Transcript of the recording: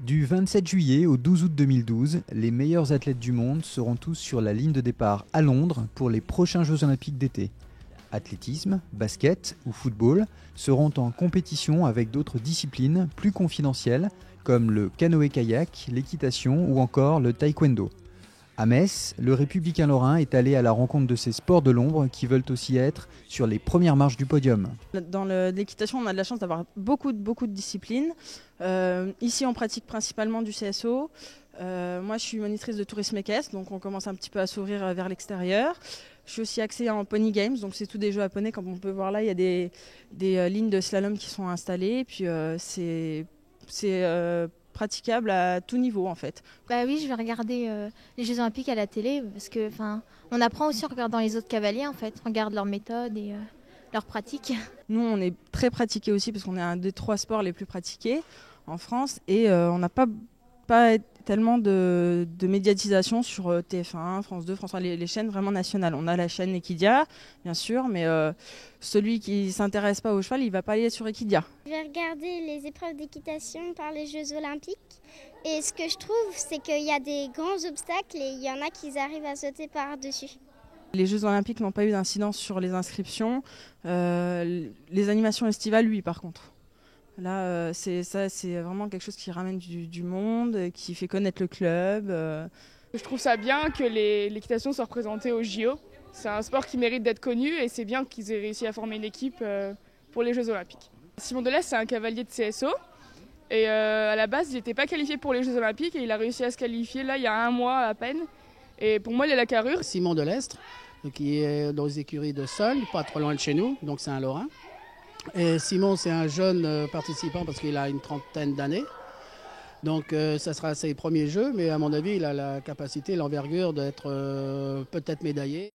Du 27 juillet au 12 août 2012, les meilleurs athlètes du monde seront tous sur la ligne de départ à Londres pour les prochains Jeux Olympiques d'été. Athlétisme, basket ou football seront en compétition avec d'autres disciplines plus confidentielles comme le canoë-kayak, l'équitation ou encore le taekwondo. À Metz, le Républicain lorrain est allé à la rencontre de ces sports de l'ombre qui veulent aussi être sur les premières marches du podium. Dans l'équitation, on a de la chance d'avoir beaucoup de disciplines. Ici, on pratique principalement du CSO. Moi, je suis monitrice de tourisme équestre, donc on commence un petit peu à s'ouvrir vers l'extérieur. Je suis aussi axée en Pony Games, donc c'est tout des jeux japonais. Comme on peut voir là, il y a des lignes de slalom qui sont installées. Et puis, c'est praticable à tout niveau en fait. Bah oui, je vais regarder les Jeux Olympiques à la télé parce que on apprend aussi en regardant les autres cavaliers en fait, on regarde leurs méthodes et leurs pratiques. Nous, on est très pratiqués aussi parce qu'on est un des 3 sports les plus pratiqués en France et on n'a pas tellement de médiatisation sur TF1, France 2, France 3, les chaînes vraiment nationales. On a la chaîne Equidia, bien sûr, mais celui qui ne s'intéresse pas au cheval, il ne va pas aller sur Equidia. Je vais regarder les épreuves d'équitation par les Jeux Olympiques. Et ce que je trouve, c'est qu'il y a des grands obstacles et il y en a qui arrivent à sauter par-dessus. Les Jeux Olympiques n'ont pas eu d'incidence sur les inscriptions. Les animations estivales, oui, par contre. Là, c'est vraiment quelque chose qui ramène du monde, qui fait connaître le club. Je trouve ça bien que l'équitation soit représentée au JO. C'est un sport qui mérite d'être connu et c'est bien qu'ils aient réussi à former une équipe pour les Jeux Olympiques. Simon Delestre, c'est un cavalier de CSO et à la base, il n'était pas qualifié pour les Jeux Olympiques et il a réussi à se qualifier là il y a 1 mois à peine. Et pour moi, il a la carrure. Simon Delestre, qui est dans les écuries de Sol, pas trop loin de chez nous, donc c'est un Lorrain. Et Simon, c'est un jeune participant parce qu'il a une trentaine d'années. Donc ça sera ses premiers Jeux, mais à mon avis, il a la capacité, l'envergure d'être peut-être médaillé.